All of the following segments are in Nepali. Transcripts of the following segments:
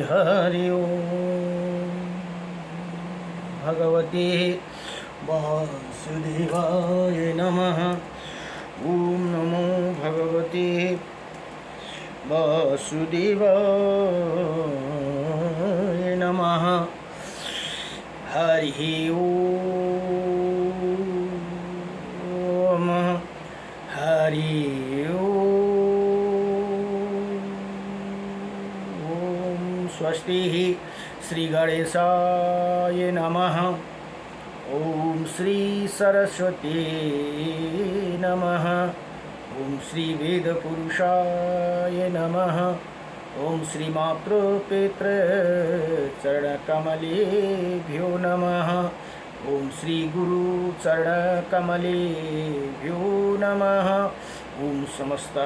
हरि ओम भगवते वासुदेवाय नमः। ओम नमो भगवते वासुदेवाय नमः। हरि ओम हरि ओम। स्वस्ति श्री गणेशाय नमः। ओम श्री सरस्वती नमः। ओम श्री वेद पुरुषाय नमः। ओम श्री मातृपितृ चरणकमलेभ्यो नमः। ओम श्री गुरु चरणकमलेभ्यो नमः। ओम समस्त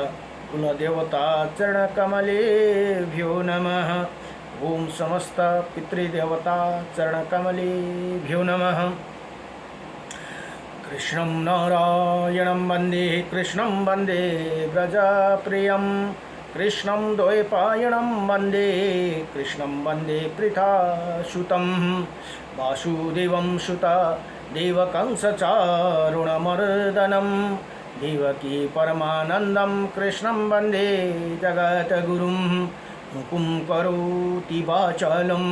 कुलदेवता चरणकमलेभ्यो नमः। ओम समस्त पितृदेवता चरणकमलेभ्यो नमः। कृष्णं नारायणं वन्दे कृष्णं वन्दे व्रजप्रियं कृष्णं द्वैपायनं वन्दे कृष्णं वन्दे पृथासुतं वासुदेवं सुता देवकंसचारुणमर्दनं देवकी परमानन्दं कृष्णं वन्दे जगद्गुरुं मुकुं करोति वाचालं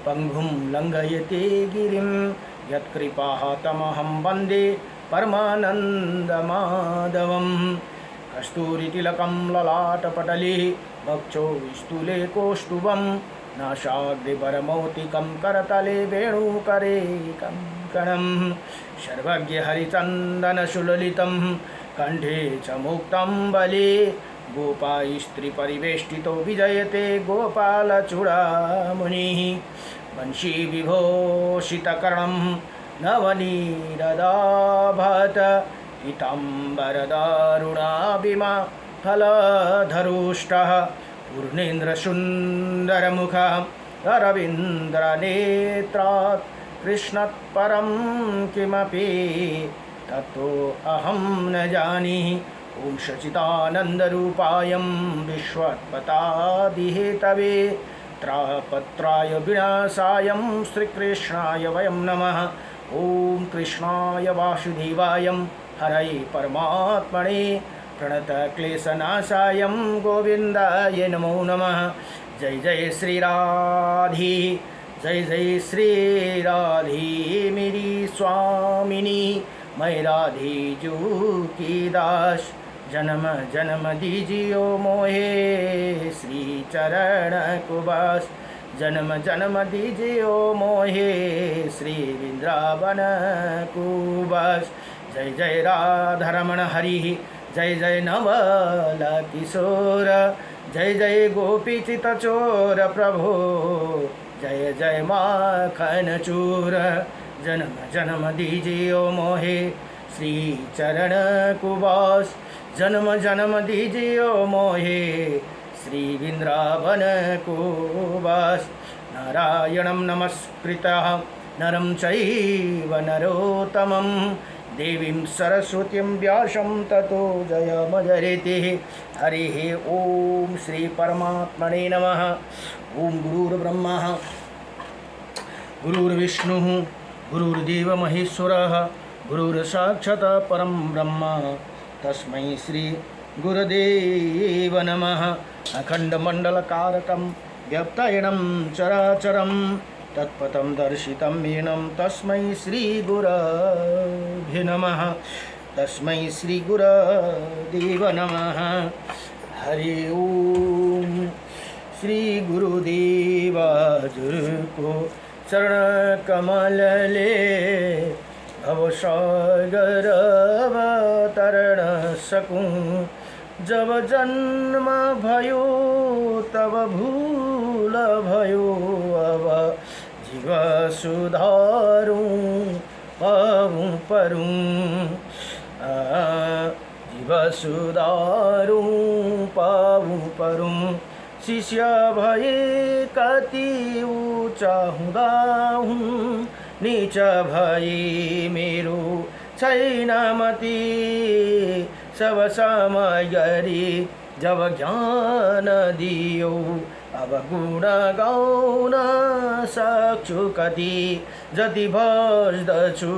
पङ्गुं लङ्घयते गिरिं यत्कृपातमहं वन्दे परमानन्दमाधवं। कस्तूरितिलकं ललाटपटले वक्षो विस्तूले कौस्तुभं नासाग्रवरमौक्तिकं करतले वेणुकरे कङ्कणं सर्वज्ञहरिचन्दनसुललितं कंठे च मुक्तं बले गोपास्त्रीपरिवेष्टितो विजयते गोपालचूडामुनिः वंशी विभूषितकर्णं नवनीरदाभत पीताम्बरदारुणाभिमा फलधरुष्टः पूर्णेन्द्रसुन्दरमुखः अरविन्द्रनेत्रात् कृष्णात् परं किमपि ततो अहं न जानीहि। ओम सच्चिदानन्दरूपायं विश्वोत्पत्यादिहेतवे त्रापत्राय विनाशायं श्रीकृष्णाय वयं नमः। ओम कृष्णाय वासुदेवाय हरये परमात्मने प्रणतक्लेशनाशायं गोविन्दाय नमो नमः। जय जय श्री राधे जय जय श्री राधे मेरी स्वामिनी मैं राधे जू की दास। जन्म जन्म दीजियो मोहे श्री चरण को बस। जन्म जन्म दीजियो मोहे श्री वृंदावन को बस। जय जय राधारमण हरि जय जय नवल किशोर जय जय गोपीचित चोर प्रभो जय जय माखन चूर। जन्म जन्म दीजियो मोहे श्री चरण कुबास। जन्म जन्म दीजियो मोहे श्री वृंदावन कुबास। नारायणं नमस्कृतः नरं चैव नरोत्तमं देवीं सरस्वतीं व्यासं ततो जयमुदीरयेत्। हरिः ओम श्री परमात्मने नमः। ओम गुरुर्ब्रह्मा गुरुर्विष्णुः गुरुर्देव महेश्वरः गुरुर्साक्षात् परं ब्रह्म तस्मै श्री गुरुदेव नमः। अखण्डमण्डलकारकं व्याप्तायनं चराचरं तत्पथं दर्शितं येनं तस्मै श्री गुरवे नमः। तस्मै श्री गुरुदेव नमः। हरि ओम श्री गुरुदेव को चरण कमल ले भवसागर अवतरण सकूं। जब जन्म भयो तब भूल भयो अब जीव सुधारूं पाऊं परूं। जीव सुधारूं पाऊं परूं। शिष्य भये कति ऊँचा हुँदा हूँ नीच भई मेरो छैन मति सब समय गरी जब ज्ञान दियो अब गुण गाउन सक्छु कति जति बज्दछु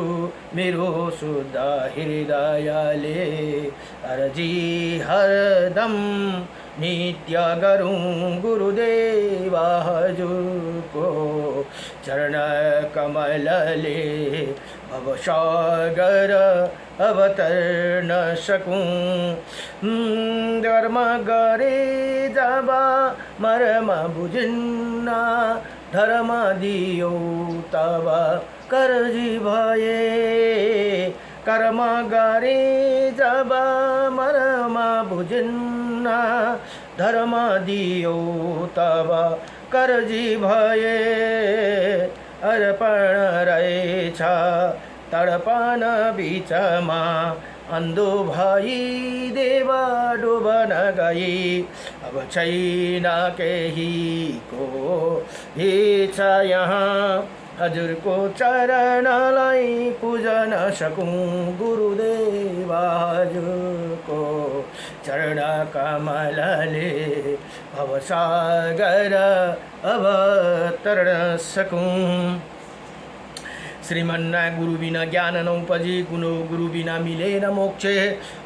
मेरो शुद्ध हृदयले अर्जी हरदम नित्य गरौँ गुरुदेव हजुरको चरण कमलले भवसागर अवतर्न सकूँ धर्म गरे जब मर्म बुझिन्न धर्म दियो तब कर्जी भए कर्म गरे जब मर्म बुझिन्न धर्म दियो तब कर्जी भए अर्पण रहेछ तडपन बिचमा अन्धो भई देवा डुबन गई अब छैन केहीको इच्छा यहाँ हजुरको चरणलाई पूजन सकूँ गुरुदेव हजुरको चरण कमलले भवसागर अवतरण सकूँ श्रीमन्ना गुरु बिना ज्ञान नौपजी गुणो गुरु बिना मिलेन मोक्षे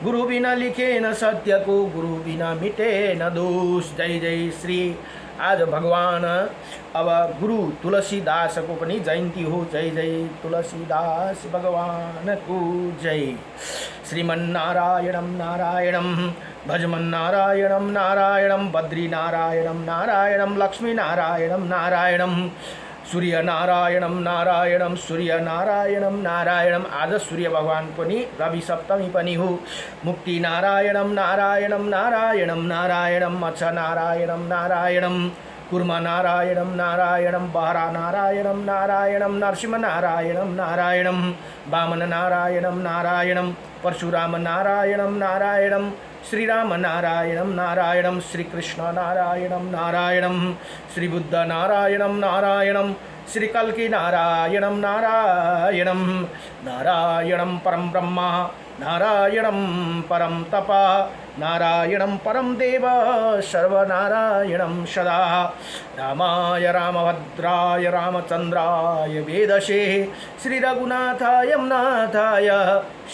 गुरु बिना लिखेन सत्यको गुरु बिना मिटेन दोष जय जय श्री आज भगवान अब गुरु तुलसीदासको पनि जयन्ती हो जय जय तुलसीदास भगवानको जय श्रीमन्नारायणं नारायणं भजमन्नारायणं नारायणं बद्रीनारायणं नारायणं लक्ष्मीनारायणं नारायणं सूर्य नारायणं नारायणं सूर्य नारायणं नारायणं आज सूर्य भगवान पनि रवि सप्तमी पनि हो मुक्ति नारायणं नारायणं नारायणं नारायणं मत्स नारायणं नारायणं कुर्म नारायणं नारायणं बहरा नारायणं नारायणं नरसिंह नारायणं नारायणं वामन नारायणं नारायणं परशुराम नारायणं नारायणं श्रीराम नारायणं नारायणं श्रीकृष्ण नारायणं नारायणं श्रीबुद्ध नारायणं नारायणं श्रीकल्की नारायणं नारायणं नारायणं परं ब्रह्म नारायणं परं तप नारायणं परं देव सर्वनारायणं सदा रामाय रामभद्राय रामचन्द्राय वेदसे श्रीरघुनाथाय नाथाय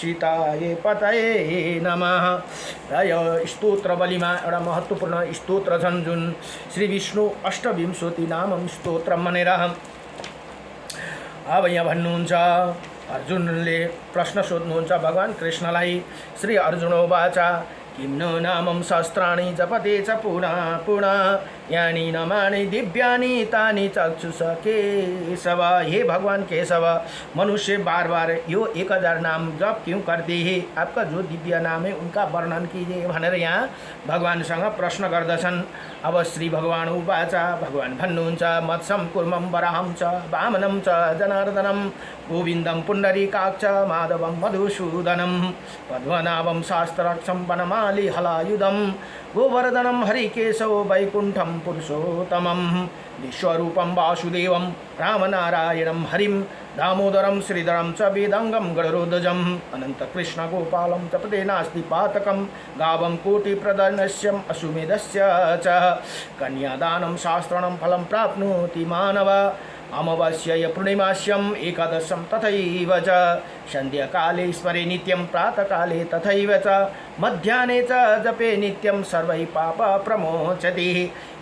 सीताय पतये नमः र स्तोत्र बलिमा एउटा महत्त्वपूर्ण स्तोत्र छन् जुन श्री विष्णु अष्टविंशति नामम स्तोत्र भनेर अब यहाँ भन्नुहुन्छ अर्जुनले प्रश्न सोध्नुहुन्छ भगवान कृष्णलाई श्री अर्जुनोवाच किं नो नामं सहस्राणि जपते च पुनः पुनः यानि नमानि दिव्यानि तानि चक्षुष केशव हे भगवान केशव मनुष्य बार बार यो 1000 नाम जप क्यों करते हैं आपका जो दिव्य नाम है उनका वर्णन कीजिए भनेर यहाँ भगवानसँग प्रश्न गर्दछन् अब श्री भगवान उवाच भगवान भन्नुहुन्छ मत्सम कुर्मं वराहं च वामनं च जनार्दनं गोविन्दं पुण्डरीकाक्ष माधवं मधुसूदनं पद्मनाभं शास्त्ररक्षं वनमाली हलायुधं गोवर्धनं हरिकेशव वैकुण्ठं पुरुषोत्तमं विश्वरूपं वासुदेवं रामनारायणं हरिं दामोदरं श्रीधरं च वेदंगं गरुडध्वजं अनन्तकृष्ण गोपालं तपते नास्ति पातकं गावं कोटिप्रदर्शनस्यम् अश्वमेधस्य च कन्यादानं शास्त्रं फलं प्राप्नोति मानव अमावास्याय पूर्णिमास्यम् एकादशं तथैव च संध्याकाले स्मरे नित्यं प्रातःकाले तथैव च मध्याह्ने च जपे नित्यं सर्वैः पाप प्रमोचति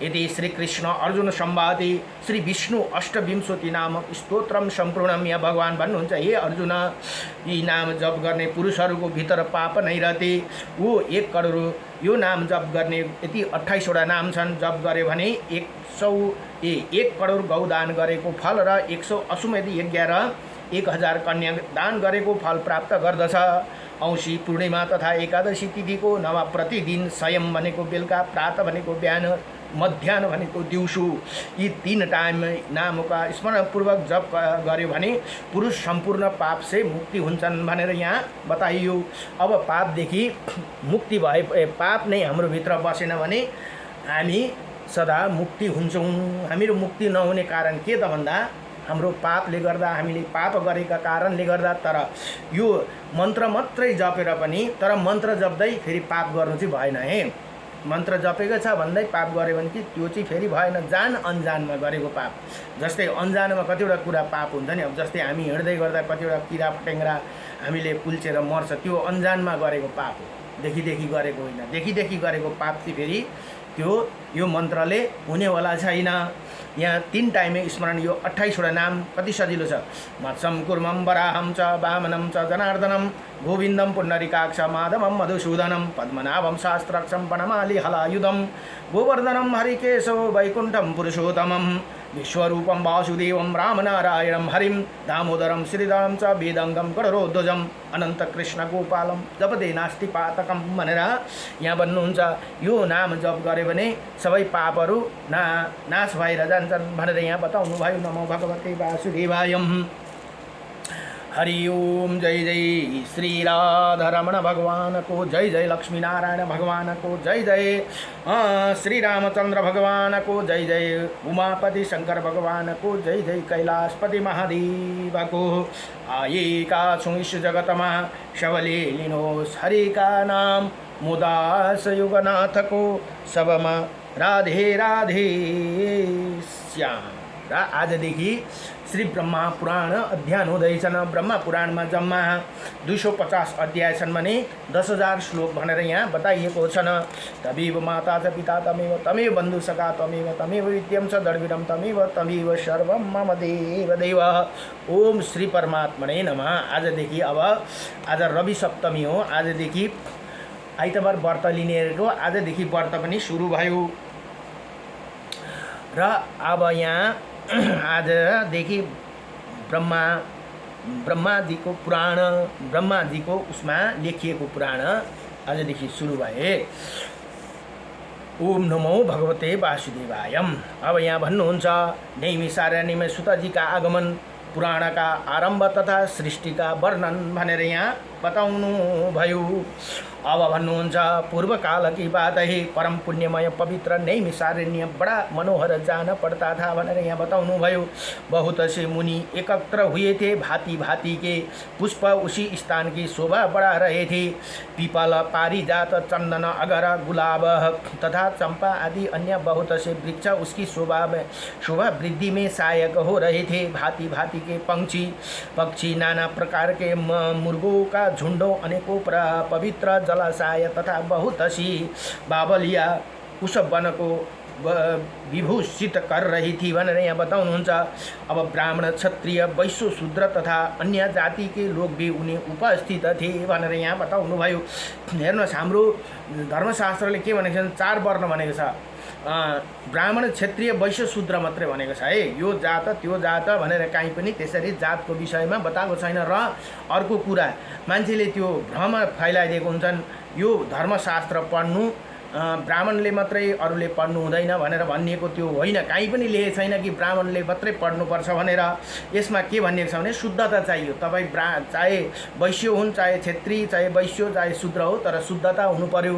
इति श्रीकृष्ण अर्जुन संवादे श्री विष्णु अष्टविंशति नाम स्तोत्रम सम्पूर्णम यहाँ भगवान भन्नुहुन्छ हे अर्जुन यी नाम जप गर्ने पुरुषहरूको भित्र पाप नै रहते वो 1 करोड यो नाम जप गर्ने यति 28 वटा नाम छन् जप गरे भने 1 करोड गौदान गरेको फल र 100 अश्वमेध यज्ञ र 1000 कन्या दान गरेको फल प्राप्त गर्दछ औँसी पूर्णिमा तथा एकादशी तिथिको नवा प्रतिदिन संयम भनेको बेलुका प्रातः भनेको बिहान मध्याह्न भनेको दिउँसो यी 3 टाइम नामका स्मरणपूर्वक जप गर्यो भने पुरुष सम्पूर्ण पाप से मुक्ति हुन्छन् भनेर यहाँ बताइयो अब पापदेखि मुक्ति भए पाप नै हाम्रो भित्र बसेन भने हामी सदा मुक्ति हुन्छौँ हामीहरू मुक्ति नहुने कारण के त भन्दा हाम्रो पापले गर्दा हामीले पाप गरेका कारणले गर्दा तर यो मन्त्र मात्रै जपेर पनि तर मन्त्र जप्दै फेरि पाप गर्नु चाहिँ भएन है मन्त्र जपेको छ भन्दै पाप गऱ्यो भने कि त्यो चाहिँ फेरि भएन, जान अनजानमा गरेको पाप। जस्तै अनजानमा कतिवटा कुरा पाप हुन्छ नि, अब जस्तै हामी हिँड्दै गर्दा कतिवटा किरा फटेङ्ग्रा हामीले कुल्चेर मर्छ, त्यो अनजानमा गरेको पाप हो, देखिदेखि गरेको होइन। देखिदेखि गरेको पाप चाहिँ फेरि त्यो यो मन्त्रले हुनेवाला छैन। यहाँ 3 टाइममै स्मरण, यो 28वटा नाम कति सजिलो छ। मत्सम कुर्मम वराहम च वामनं च जनार्दनम गोविन्दम पुण्डरीकाक्ष माधवम मधुसूदनम पद्मनाभम शास्त्रक्षम प्रणमालि हलायुधम गोवर्धनम हरिकेशव वैकुण्ठम पुरुषोत्तमम विश्वरूपम वासुदेवम रामनारायणम हरिम दामोदरम श्रीधरम च वेदङ्गम गणरोध्वजम अनन्त कृष्ण गोपालम जपदे नास्ति पातकम भनेर यहाँ भन्नुहुन्छ। यो नाम जप गऱ्यो भने सबै पापहरू नाश भएर जान्छन् भनेर यहाँ बताउनु भयो। नमो भगवते वासुदेवायम। हरि ओम। जय जय श्री राधारमण भगवान को जय, जय लक्ष्मी नारायण भगवान को जय, जय श्री रामचंद्र भगवान को जय, जय उमापति शंकर भगवान को जय, जय कैलाशपति महादेव को। आये का सुइस जगतमा शबले लिनोस हरि का नाम मुदास युगनाथ को सबमा राधे राधे श्याम। र आजदेखि श्री ब्रह्मा पुराण अध्ययन हुँदैछन्। ब्रह्मा पुराणमा जम्मा 250 अध्याय छन् भने 10,000 श्लोक भनेर यहाँ बताइएको छन्। तमेव माता च पिता तमेव तमेव बन्धु सखा तमेव तमेव विद्यं च दर्विरं तमेव तमेव सर्वं मम देव देव। ओम श्री परमात्मने नमः। आजदेखि अब आज रवि सप्तमी हो, आजदेखि आइतबार व्रत लिनेहरूको आजदेखि व्रत पनि सुरु भयो। र अब यहाँ आजदेखि ब्रह्माजीको पुराण, ब्रह्माजीको उसमा लेखिएको पुराण आजदेखि सुरु भए। ओम नमो भगवते वासुदेवायम। अब यहाँ भन्नुहुन्छ नैमिषारण्यमा सुतजीका आगमन, पुराणका आरम्भ तथा सृष्टिका वर्णन भनेर यहाँ बताउनु भयो। अब भन्नुहुन्छ पूर्वकाल की बात है, परम पुण्यमय पवित्र नैमिषारण्य बड़ा मनोहर जान पड़ता था भनेर यहाँ बताउनु भयो। बहुत से मुनि एकत्र हुए थे, भांति भांति के पुष्प उसी स्थान की शोभा बढ़ा रहे थे। पीपल, पारिजात, चंदन, अगर, गुलाब तथा चंपा आदि अन्य बहुत से वृक्ष उसकी शोभा वृद्धि में सहायक हो रहे थे। भांति भांति के पक्षी, नाना प्रकार के मुर्गों का झुंडों, अनेकों पवित्र जलाशय तथा बहुत सी बावलिया उस वन को विभूषित कर रही थी भनेर यहाँ बताउनुहुन्छ। अब ब्राह्मण, क्षत्रिय, वैश्य, शूद्र तथा अन्य जाति के लोग भी उन्हें उपस्थित थे भनेर यहाँ बताउनु भयो। हेर्नुहोस्, हाम्रो धर्मशास्त्रले के भनेको छ, 4 वर्ण भनेको छ। ब्राह्मण, क्षत्रिय, वैश्य, शूद्र मात्रै भनेको छ है। यो जात त्यो जात भनेर कहीँ पनि त्यसरी जातको विषयमा बताएको छैन। र अर्को कुरा, मान्छेले त्यो भ्रम फैलाइदिएको हुन्छन्, यो धर्मशास्त्र पढ्नु ब्राह्मणले मात्रै, अरूले पढ्नु हुँदैन भनेर भनिएको त्यो होइन। कहीँ पनि लेखेको छैन कि ब्राह्मणले मात्रै पढ्नुपर्छ भनेर। यसमा के भनिएको छ भने शुद्धता चाहियो। तपाईँ चाहे वैश्य हुन्, चाहे क्षेत्री, चाहे वैश्य, चाहे शूद्र हो, तर शुद्धता हुनु पर्यो।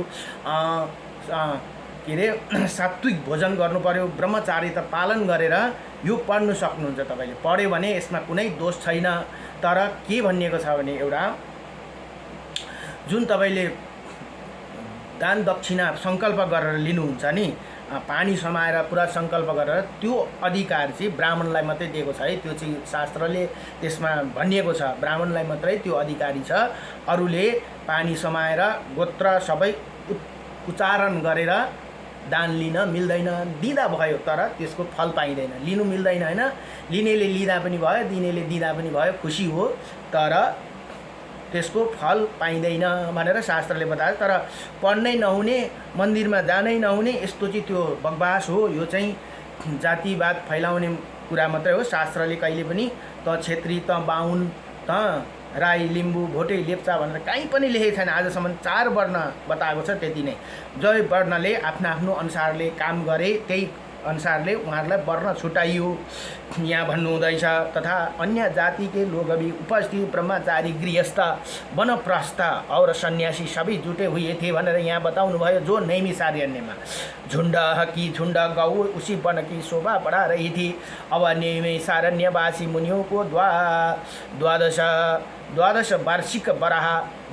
के अरे सात्विक भोजन गर्नु पर्यो, ब्रह्मचारिता पालन गरेर यो पढ्नु सक्नुहुन्छ। तपाईँले पढ्यो भने यसमा कुनै दोष छैन। तर के भनिएको छ भने, एउटा जुन तपाईँले दान दक्षिणा सङ्कल्प गरेर लिनुहुन्छ नि, पानी समाएर पुरा सङ्कल्प गरेर, त्यो अधिकार चाहिँ ब्राह्मणलाई मात्रै दिएको छ है। त्यो चाहिँ शास्त्रले त्यसमा भनिएको छ, ब्राह्मणलाई मात्रै त्यो अधिकारी छ। अरूले पानी समाएर गोत्र सबै उच्चारण गरेर दान लिन मिल्दैन। दिँदा भयो तर त्यसको फल पाइँदैन। लिनु मिल्दैन हैन, लिनेले लिँदा पनि भयो, दिनेले दिँदा पनि भयो, खुसी हो, तर त्यसको फल पाइँदैन भनेर शास्त्रले बतायो। तर पढ्नै नहुने, मन्दिरमा जानै नहुने, यस्तो चाहिँ त्यो बकवास हो। यो चाहिँ जातिवाद फैलाउने कुरा मात्रै हो। शास्त्रले कहिले पनि त क्षेत्री, त बाहुन, त राई, लिम्बू, भोटे, लेप्चा भनेर कहीँ पनि लेखेको छैन। आजसम्म 4 वर्ण बताएको छ, त्यति नै। जय वर्णले आफ्नो अनुसारले काम गरे, त्यही अनुसारले उहाँहरूलाई वर्ण छुटाइयो यहाँ भन्नुहुँदैछ। तथा अन्य जाति के लोग भी उपस्थित, ब्रह्मचारी, गृहस्थ, वनप्रस्थ और सन्यासी सबै जुटे हुए थे भनेर यहाँ बताउनु भयो। जो नैमिषारण्यमा झुण्ड की झुण्ड गौ उसी वन की शोभा बढ़ा रही थी। अब नैमिषारण्यवासी मुनियों को 12 वार्षिक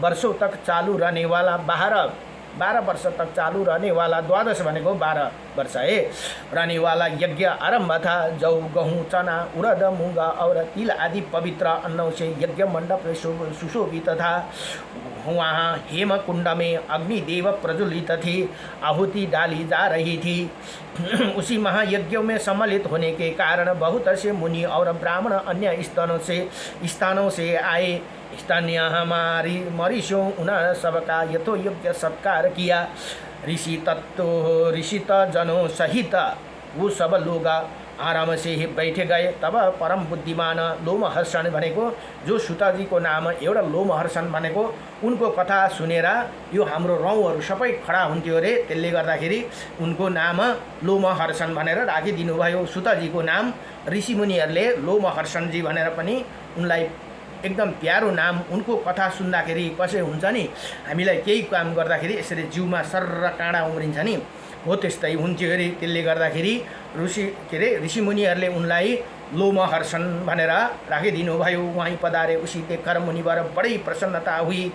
वर्षों तक चालू रहने वाला 12 12 वर्ष तक चालू रहने वाला, द्वादश भनेको 12 वर्ष है, रहने वाला यज्ञ आरंभ था। जौ, गहूँ, चना, उड़द, मूंगा और तिल आदि पवित्र अन्नों से यज्ञ मंडप सुशोभित था। वहाँ हेम कुंड में अग्निदेव प्रज्वलित थी, आहुति डाली जा रही थी। उसी महायज्ञों में सम्मिलित होने के कारण बहुत से मुनि और ब्राह्मण अन्य स्थानों से आए। स्थानीय हमारी मरीषों उन सबका यथोयोग्य सत्कार किया। ऋषि जनों सहित वो सब लोग आराम से ही बैठ गए। तब परम बुद्धिमान लोमहर्षण भनेको, जो सुताजीको नाम एउटा लोमहर्षण भनेको, उनको कथा सुनेर यो हाम्रो रौँहरू सबै खडा हुन्थ्यो अरे। त्यसले गर्दाखेरि उनको नाम लोमहर्षण भनेर राखिदिनु भयो। सुताजीको नाम ऋषिमुनिहरूले लोमहर्षणजी भनेर पनि उनलाई एकदम प्यारो नाम। उनको कथा सुन्दाखेरि कसै हुन्छ नि, हामीलाई केही काम गर्दाखेरि यसरी जिउमा सर्र काँडा उम्रिन्छ नि, हो त्यस्तै हुन्थ्यो अरे। त्यसले गर्दाखेरि ऋषिमुनिहरूले उनलाई लोमहर्षण भनेर राखिदिनु भयो। वहीं पधारे उसी देखकर मुनिवर बड़ी प्रसन्नता हुई।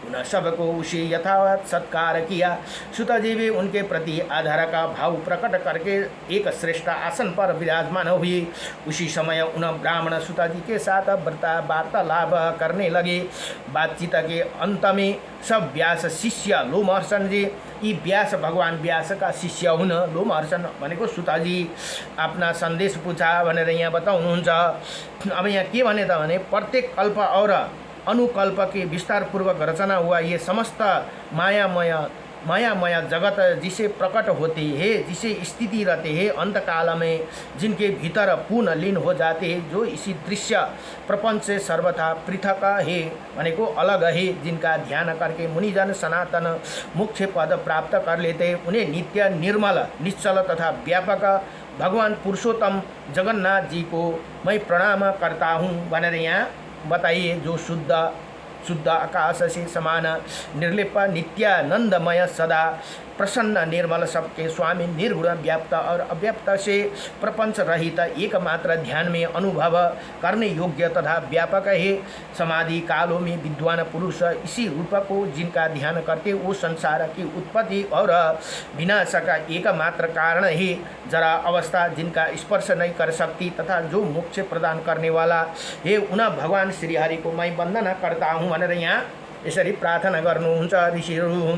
उन सबको उसे यथावत सत्कार किया। सुताजी भी उनके प्रति आदर का भाव प्रकट करके एक श्रेष्ठ आसन पर विराजमान हुए। उसी समय उन ब्राह्मण सुताजी के साथ वार्तालाप करने लगे। बातचीत के अंत में सब व्यास शिष्य लोमहर्षण जी, यी व्यास भगवान व्यास का शिष्य हुन्। लोमहर्षण भनेको सुताजी आफ्ना सन्देश पूछा भनेर यहाँ बताउनुहुन्छ। अब यहाँ के भने त भने, प्रत्येक कल्प और अनुकल्प के विस्तार पूर्वक रचना हुआ ये समस्त मायामय जगत जिसे प्रकट होते हैं, जिसे स्थिति रहते हैं, अंत काल में जिनके भीतर पूर्ण लीन हो जाते हैं, जो इसी दृश्य प्रपंच से सर्वथा पृथक है भनेको अलग है, जिनका ध्यान करके मुनिजन सनातन मुख्य पद प्राप्त कर लेते, उन्हें नित्य निर्मल निश्चल तथा व्यापक भगवान पुरुषोत्तम जगन्नाथ जी को मैं प्रणाम करता हूँ भनेर यहाँ बताइए। जो शुद्ध आकाश से समान निर्लिप नित्यानंदमय सदा प्रसन्न निर्मल सबके स्वामी, निर्गुण व्याप्त और अव्याप्त से प्रपंच रहित एकमात्र ध्यान में अनुभव करने योग्य तथा व्यापक है। समाधि कालों में विद्वान पुरुष इसी रूप को जिनका ध्यान करते वो संसार की उत्पत्ति और विनाश का एकमात्र कारण है, जरा अवस्था जिनका स्पर्श नहीं कर सकती तथा जो मोक्ष प्रदान करने वाला है, उन भगवान श्रीहरि को मैं वंदना करता हूँ भनेर यहाँ यसरी प्रार्थना गर्नुहुन्छ ऋषिहरू।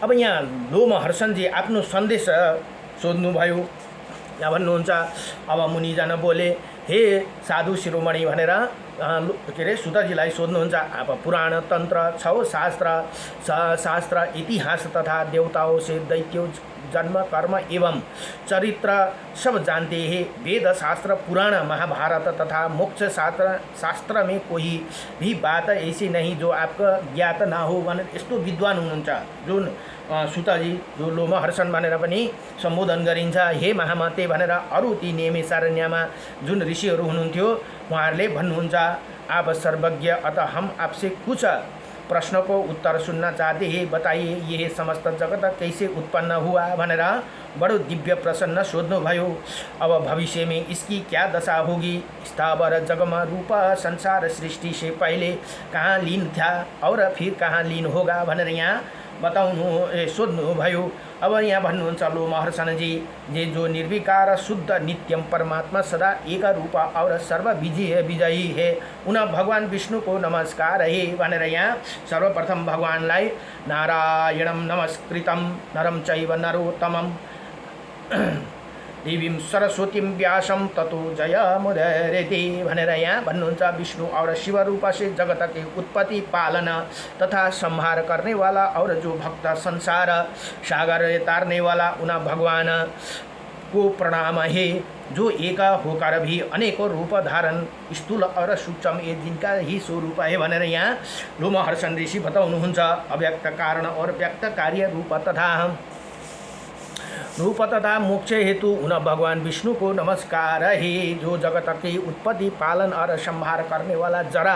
अब यहाँ लोमहर्षणजी आफ्नो सन्देश सोध्नुभयो। यहाँ भन्नुहुन्छ, अब मुनिजन बोले, हे साधु शिरोमणि भनेर के अरे सुताजीलाई सोध्नुहुन्छ। अब पुराण तन्त्र छौ शास्त्र इतिहास तथा देवताओं से दैत्यों जन्म कर्म एवं चरित्र सब जानते हैं। वेद शास्त्र पुराण महाभारत तथा मोक्ष शास्त्र में कोई भी बात ऐसी नहीं जो आपको ज्ञात ना हो भनेर यस्तो विद्वान हुनुहुन्छ। जुन सुताजी जो लोमहर्षण भनेर पनि सम्बोधन गरिन्छ, हे महामते भनेर अरू ती नेमिसारण्यमा जुन ऋषिहरू हुनुहुन्थ्यो उहाँहरूले भन्नुहुन्छ, आप सर्वज्ञ अतः हम आपसे कुछ प्रश्न को उत्तर सुनना चाहते हैं, बताइए ये समस्त जगत कैसे उत्पन्न हुआ भनेर बडो दिव्य प्रसन्न सोध्नुभयो। अब भविष्य में इसकी क्या दशा होगी, स्थावर जगम रूप संसार सृष्टि से पहले कहाँ लीन था और फिर कहाँ लीन होगा भनेर यहाँ सोध्नुभयो। अब यहाँ भन्नुहुन्छ लोमहर्षणजी, जे जो निर्विकार शुद्ध नित्यम परमात्मा सदा एक रूप और सर्व विजयी है, उन भगवान विष्णु को नमस्कार है भनेर यहाँ सर्वप्रथम भगवानलाई नारायणम नमस्कृतम नरम चैव नरोत्तमम देवीं सरस्वतीं व्यासं ततो जयमुदीरयते भनेर यहाँ भन्नुहुन्छ। विष्णु और शिव रूप से जगत के उत्पत्ति पालन तथा संहार करने वाला और जो भक्त संसार सागर तारने वाला उन भगवान को प्रणाम है, जो एक होकर भी अनेकों रूप धारण स्थूल और सूक्ष्म ये जिनका ही स्वरूप है भनेर यहाँ लोमहर्षण ऋषि बताउनुहुन्छ। अव्यक्त कारण और व्यक्त कार्य रूप तथा मोक्ष हेतु उन भगवान विष्णु को नमस्कार है, जो जगत की उत्पत्ति पालन और संहार करने वाला जरा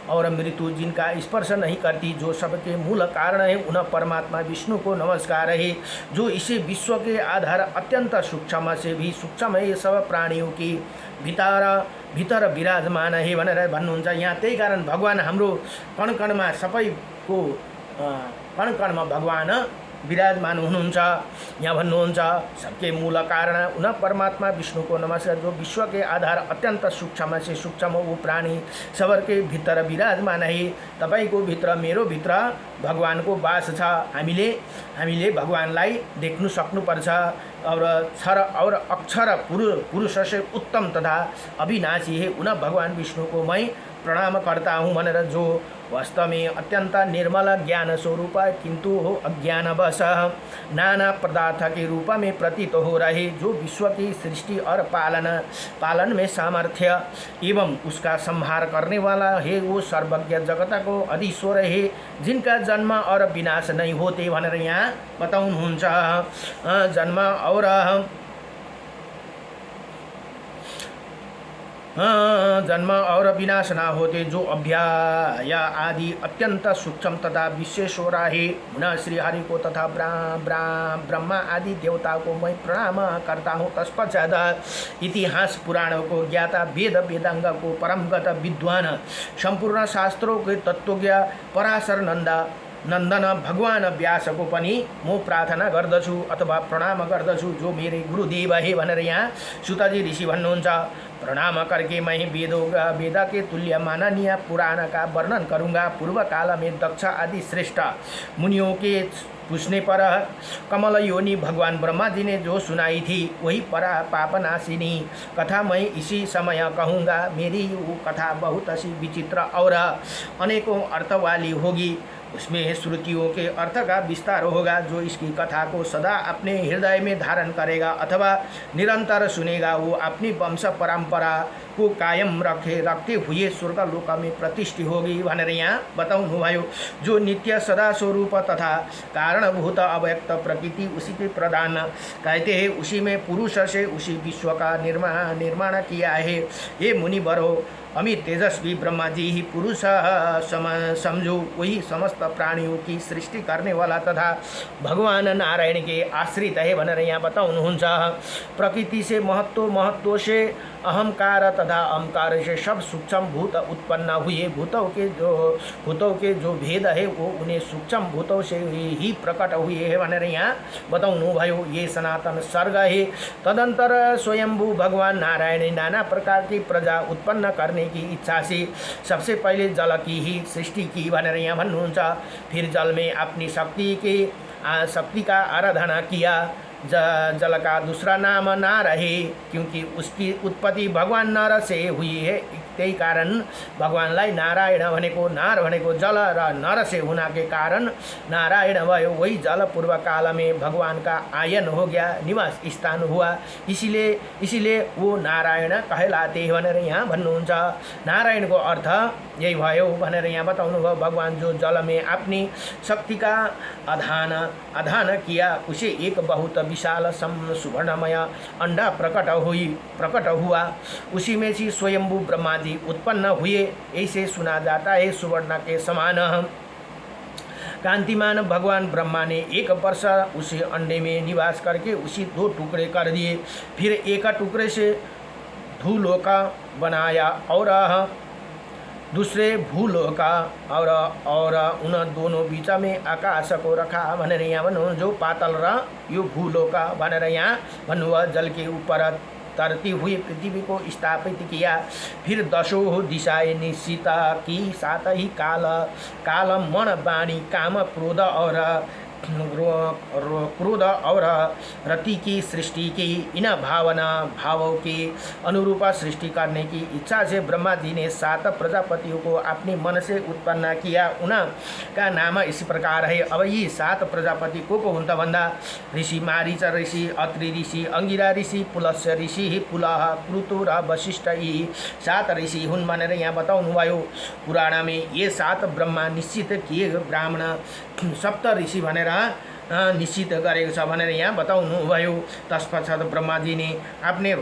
और मृत्यु जिनका स्पर्श नहीं करती, जो सबके मूल कारण है, उन परमात्मा विष्णु को नमस्कार है, जो इसे विश्व के आधार अत्यंत सूक्ष्म से भी सूक्ष्म है, सब प्राणियों की भीतर विराजमान है भनेर भन्नुहुन्छ। यहाँ त्यही कारण भगवान हाम्रो कण कणमा सबैको कण कणमा भगवान विराजमान हुनुहुन्छ। यहाँ भन्नुहुन्छ सबके मूल कारण उन परमात्मा विष्णु को नमस्कार, जो विश्व के आधार अत्यंत सूक्ष्म से सूक्ष्म वो प्राणी सबर के भित्र विराजमान है। तपाईको भित्र मेरो भित्र भगवान को वास छ। हामीले भगवानलाई देख्नु सक्नुपर्छ। और क्षर और अक्षर पुरुष से उत्तम तथा अविनाशी है उन भगवान विष्णु को मैं प्रणाम करता हूँ भनेर जो वास्तव में अत्यंत निर्मल ज्ञान स्वरूप किंतु हो अज्ञानवश नाना पदार्थ के रूप में प्रतीत हो रहे, जो विश्व की सृष्टि और पालन में सामर्थ्य एवं उसका संहार करने वाला है, वो सर्वज्ञ जगत को अधीश्वर है, जिनका जन्म और विनाश नहीं होते भनेर यहाँ बताउनुहुन्छ। जन्म और जन्म और विनाश ना होते, जो अभ्याय आदि अत्यंत सूक्ष्म तथा विशेष हो रहा है। न श्री हरि को तथा ब्रह्मा आदि देवताओं को मैं प्रणाम करता हूँ। तत्पश्चात इतिहास पुराणों को ज्ञाता वेद वेदांग को परमगत विद्वान संपूर्ण शास्त्रों के तत्वज्ञ पराशर नंदन भगवान व्यास को पनि म प्रार्थना गर्दछु अथवा प्रणाम गर्दछु, जो मेरे गुरुदेव है भनेर यहाँ सुतजी ऋषि भन्नुहुन्छ। प्रणाम करके मैं वेद के तुल्य माननीय पुराण का वर्णन करूँगा। पूर्व काल में दक्ष आदि श्रेष्ठ मुनियों के पूछने पर कमल योनि भगवान ब्रह्मा जी ने जो सुनाई थी वही परा पापनाशिनी कथा मैं इसी समय कहूँगा। मेरी वो कथा बहुत सी विचित्र और अनेकों अर्थ वाली होगी। उसमें श्रुतियों के अर्थ का विस्तार होगा। जो इसकी कथा को सदा अपने हृदय में धारण करेगा अथवा निरंतर सुनेगा, वो अपनी वंश परंपरा को कायम रखते हुए स्वर्ग लोक में प्रतिष्ठित होगी भनेर यहाँ बताउनुभयो। जो नित्य सदा स्वरूप तथा कारणभूत अव्यक्त प्रकृति उसी के प्रधान कहते हैं, उसी में पुरुष से उसी विश्व का निर्माण किया है। ये मुनिवरों अमित तेजस्वी ब्रह्मा जी ही पुरुष समझो, वही समस्त प्राणियों की सृष्टि करने वाला तथा भगवान नारायण के आश्रित है भनेर यहाँ बताउनुहुन्छ। प्रकृति से महत्व से अहंकार तथा अहंकार से सब सूक्ष्म भूत उत्पन्न हुए। भूतों के जो भेद है वो उन्हें सूक्ष्म भूतों से ही प्रकट हुए है भनेर यहाँ बताउनु भयो। ये सनातन सर्ग है। तदंतर स्वयंभू भगवान नारायण नाना प्रकार की प्रजा उत्पन्न करने की इच्छा से सबसे पहले जल की ही सृष्टि की भनेर यहाँ भन्नुहुन्छ। फिर जल में अपनी शक्ति का आराधना किया। जल का दूसरा नाम नार है, क्योंकि उसकी उत्पत्ति भगवान नर से हुई है। त्यही कारण भगवानलाई नारायण भनेको, नार भनेको जल र नर से होना के कारण नारायण भयो। वही जल पूर्व काल में भगवान का आयन हो गया, निवास स्थान हुआ, इसीलिए वो नारायण कहलाते हैं भनेर यहाँ भन्नुहुन्छ। नारायण को अर्थ यही भयो भनेर यहाँ बताउनु भयो। भगवान जो जल में अपनी शक्ति का आधान किया, उसे एक बहुत विशाल सुवर्णमय अंडा प्रकट हुआ। उसी में से स्वयंभू ब्रह्मा जी उत्पन्न हुए। ऐसे सुना जाता है सुवर्ण के समान कांतिमान भगवान ब्रह्मा ने एक वर्ष उसी अंडे में निवास करके उसी 2 टुकड़े कर दिए। फिर एक टुकड़े से धूलोक बनाया और दूसरे भूलोक और उन दोनों बीच में आकाश को रखा भनेर यहाँ भन्नु। जो पातल र यो भूलोक भनेर यहाँ भन्नुभयो। जल के ऊपर तरती हुई पृथ्वी को स्थापित किया। फिर 10 दिशाएं निश्चित की, साथ ही काल मन वाणी काम क्रोध और रति की सृष्टि की। इन भावों के अनुरूप सृष्टि करने की इच्छा से ब्रह्मा जी ने 7 प्रजापतियों को अपने मन से उत्पन्न किया। उनका नाम इस प्रकार है। अब ये 7 प्रजापति को हुन्त भन्दा ऋषि मारीच ऋषि, अत्रि ऋषि, अंगिरा ऋषि, पुलस्य ऋषि, पुलह, कृतु र वशिष्ठ, यी 7 ऋषि हुन् भनेर यहाँ बताउनु भयो। पुराण में ये 7 ब्रह्मा निश्चित किए, ब्राह्मण सप्त ऋषि भनेर निश्चित गरेको छ भनेर यहाँ बताउनु भयो। तत्पश्चात ब्रह्मा जी ने अपने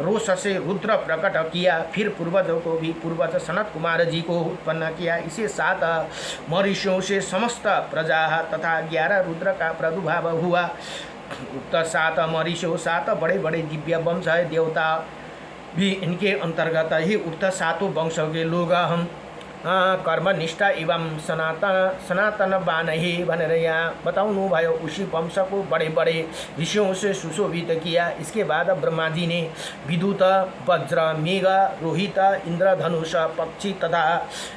रोष से रुद्र प्रकट किया। फिर पूर्वजों को भी पूर्वज सनत कुमार जी को उत्पन्न किया। इसे 7 महर्षियों से समस्त प्रजा तथा 11 रुद्र का प्रादुर्भाव हुआ। उक्त 7 महर्षियों 7 बड़े बड़े दिव्य वंश है। देवता भी इनके अंतर्गत ही उक्त 7 वंशों के लोग हम कर्मनिष्ठा एवं सनातन बानही भनेर यहाँ बताउनु भयो। उसी वंश को बड़े बड़े ऋषियों से सुशोभित किया। इसके बाद ब्रह्मा जी ने विद्युत, वज्र, मेघ, रोहित, इंद्र, धनुष, पक्षी तथा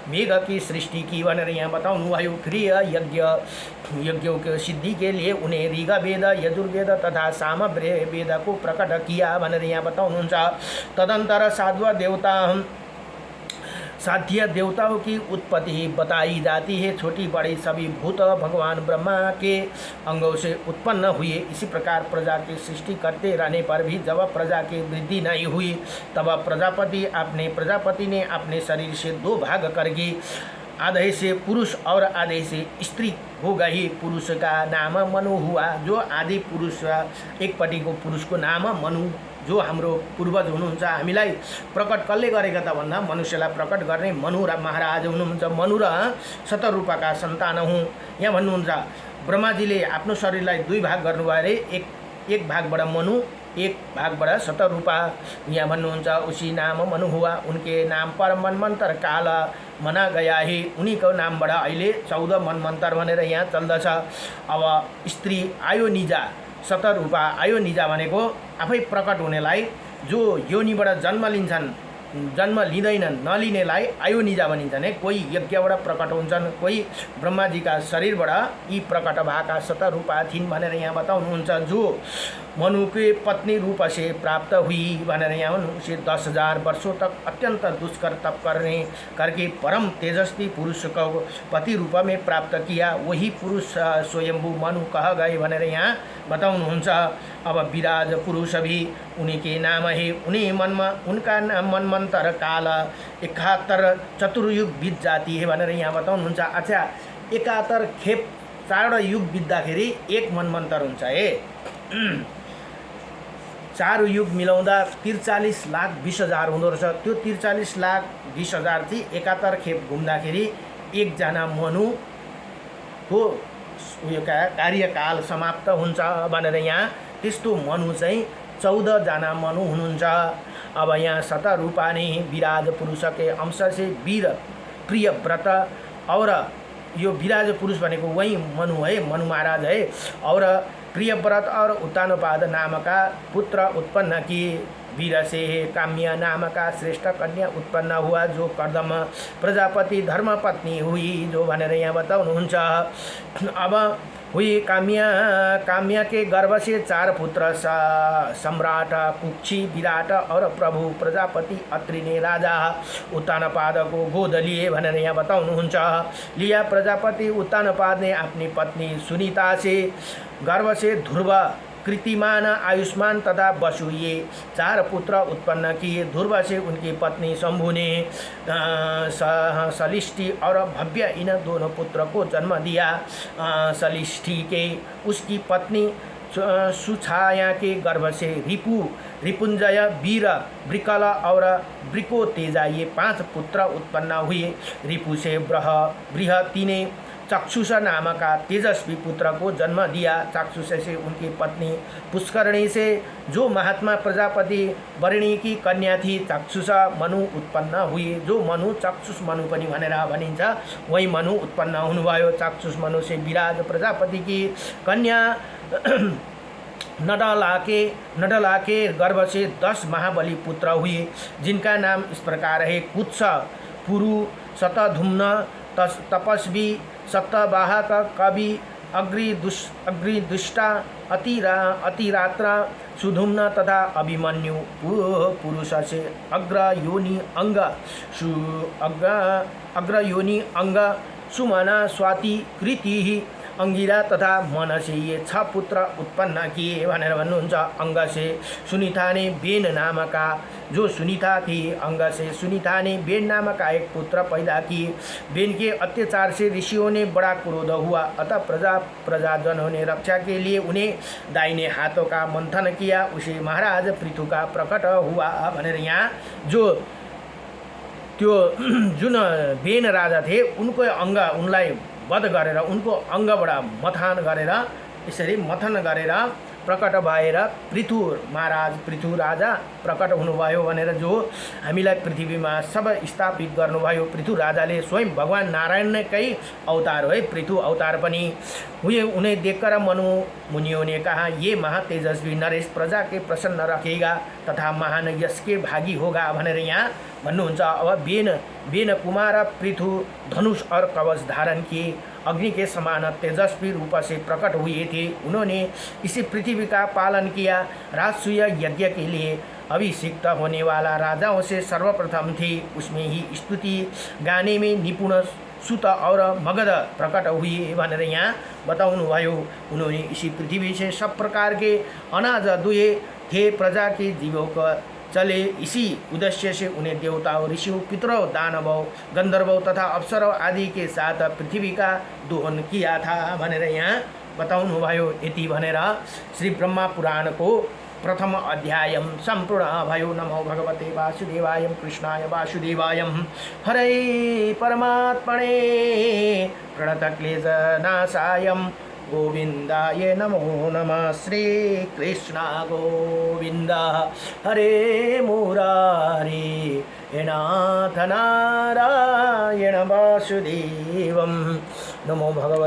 मेघ की सृष्टि की भनेर यहाँ बताउनु भयो। फिर यज्ञों के सिद्धि के लिए उन्हें ऋग्वेद, यजुर्वेद तथा सामवेद को प्रकट किया भनेर यहाँ बताउनुहुन्छ। तदंतर साध्य देवताओं की उत्पत्ति बताई जाती है। छोटी बड़ी सभी भूत भगवान ब्रह्मा के अंगों से उत्पन्न हुए। इसी प्रकार प्रजा की सृष्टि करते रहने पर भी जब प्रजा की वृद्धि नहीं हुई तब प्रजापति ने अपने शरीर से 2 भाग करके आधे से पुरुष और आधे से स्त्री हो गई। पुरुष का नाम मनु हुआ। जो आदि पुरुष एकपट्टि को पुरुष को नाम मनु, जो हाम्रो पूर्वज हुनुहुन्छ, हामीलाई प्रकट कसले गरेका त भन्दा मनुष्यलाई प्रकट गर्ने मनु र महाराज हुनुहुन्छ। मनु र शतरूपका सन्तान हुँ। यहाँ भन्नुहुन्छ ब्रह्माजीले आफ्नो शरीरलाई 2 भाग गर्नुभयो अरे। एक भागबाट मनु, एक भागबाट शतरूपा। यहाँ भन्नुहुन्छ उसी नाम मनु हुआ, उनके नाम पर मनमन्तर काल मना गया है। उनीको नामबाट अहिले 14 मनमन्तर भनेर यहाँ चल्दछ। अब स्त्री आयोनिजा, शतरूपा आयोनिजा भनेको आफै प्रकट हुनेलाई, जो योनिबाट जन्म लिन्छन्, जन्म लिँदैनन्, नलिनेलाई आयोनिजा भनिन्छन्। कोही यज्ञबाट प्रकट हुन्छन्, कोही ब्रह्माजीका शरीरबाट यी प्रकट भएका शतरूपा थिइन् भनेर यहाँ बताउनुहुन्छ। जो मनु के पत्नी रूप से प्राप्त हुई भनेर यहाँ उसे 10,000 वर्षों तक अत्यंत दुष्कर तप करके परम तेजस्वी पुरुष को पति रूप में प्राप्त किया। वही पुरुष स्वयंभू मनु कह गए भनेर यहाँ बताउनुहुन्छ। अब विराज पुरुष भी उन्हीं के नाम है। उनका नाम मनमन्तर काल 71 चतुर्युग बीत जाती है भनेर यहाँ बताउनुहुन्छ। अच्छा, 71 खेप 4 युग बित्दाखेरि 1 मनमन्तर हुन्छ है। 4 युग मिलाउँदा 43,20,000 हुँदो रहेछ। त्यो 43,20,000 चाहिँ 71 खेप घुम्दाखेरि 1 जना मनुको उयो कार्यकाल समाप्त हुन्छ भनेर यहाँ त्यस्तो मनु चाहिँ 14 जना मनु हुनुहुन्छ। अब यहाँ शतरूपा ने विराज पुरुष के अंश से वीर प्रिय व्रत, और यो विराज पुरुष भनेको वही मनु है, मनु महाराज है। और प्रियव्रत और उत्तानपाद नाम का पुत्र उत्पन्न किए। वीर से काम्य नाम का श्रेष्ठ कन्या उत्पन्न हुआ, जो कर्दम प्रजापति धर्मपत्नी हुई, जो भनेर यहाँ बताउनुहुन्छ। अब हुई काम्य के गर्भ से 4 पुत्र, सम्राट कुक्षी, विराट और प्रभु प्रजापति अत्रि ने राजा उत्तानपाद को गोद लिए भनेर यहाँ बताउनुहुन्छ। लिया प्रजापति उत्तानपाद ने अपनी पत्नी सुनीता से गर्भ से ध्रुव, कृतिमान, आयुष्मान तथा वसु, ये 4 पुत्र उत्पन्न किए। ध्रुव से उनकी पत्नी शंभु ने सलिष्टि और भव्य इन दोनों पुत्र को जन्म दिया। सलिष्टि के उसकी पत्नी सुछाया के गर्भ से रिपुंजय, वीर, वृकल और वृको तेजा, ये 5 पुत्र उत्पन्न हुए। रिपु से बृहति ने चक्षुष नाम का तेजस्वी पुत्र को जन्म दिया। चक्षुष से उनकी पत्नी पुष्करणी से जो महात्मा प्रजापति वर्णी की कन्या थी चक्षुष मनु उत्पन्न हुए। जो मनु चक्षुष मनु पनि भनेर भनिन्छ, वही मनु उत्पन्न हुनुभयो। चक्षुष मनु से विराज प्रजापति की कन्या नडला के गर्भ से 10 महाबली पुत्र हुए, जिनका नाम इस प्रकार है। कुत्स, पुरु, शतधुम्न, तपस्वी, सप्तवाहक, कवि, अग्रिदुष्टा, अतिरात्र, सुधुम्न तथा अभिमन्यु। पुरुष से अग्रयोनि अंग, सुमना, स्वाति, कृति, अंगिरा तथा मन से ये 6 पुत्र उत्पन्न किए भनेर भन्नुहुन्छ। अंग से सुनीता ने बेन नाम का, जो सुनीता थी, अंग से सुनीता ने बेन नाम का एक पुत्र पैदा किए। बेन के अत्याचार से ऋषियों ने बड़ा क्रोध हुआ, अतः प्रजाजनों ने रक्षा के लिए उन्हें दाहिने हाथों का मंथन किया। उसे महाराज पृथु का प्रकट हुआ भनेर यहाँ जो त्यो जुन बेन राजा थे उनको अंग, उनलाई वध गरेर उनको अङ्गबाट मथन गरेर, यसरी मथन गरेर प्रकट भएर पृथु महाराज पृथु राजा प्रकट हुनुभयो भनेर जो हामीलाई पृथ्वीमा सब स्थापित गर्नुभयो। पृथु राजाले स्वयं भगवान नारायणकै अवतार हो, पृथु अवतार पनि हुए। उन्हें देखकर मनु मुनियों ने कहा, ये महातेजस्वी नरेश प्रजा के प्रसन्न रखेगा तथा महान यश के भागी होगा भनेर यहाँ भन्नुहुन्छ। अब बेन कुमार पृथु धनुष और कवच धारण किए, अग्नि के समान तेजस्वी रूप से प्रकट हुए थे। उन्होंने इसी पृथ्वी का पालन किया। राजसूय यज्ञ के लिए अभिषिक्त होने वाला राजाओं से सर्वप्रथम थे। उसमें ही स्तुति गाने में निपुण सुत और मगध प्रकट हुए भनेर यहाँ बताउनु भयो। उन्होंने इसी पृथ्वी से सब प्रकार के अनाज दुए थे, प्रजा के जीवों का चले। इसी उद्देश्य से उन्हें देवताओं, ऋषियों, पितरों, दानवों, गंधर्वों तथा अप्सरों आदि के साथ पृथ्वी का दोहन किया था भनेर यहाँ बताउनु भयो। यति भनेर श्री ब्रह्मा पुराण को प्रथम अध्याय सम्पूर्ण भयो। नमो भगवते वासुदेवाय कृष्णाय वासुदेवाय हरे परमात्मने प्रणतक्लेशनाशाय गोविंदाय नमो नमः। श्री कृष्ण गोविंद हरे मुरारे नाथ नारायण वासुदेवं नमो भगवते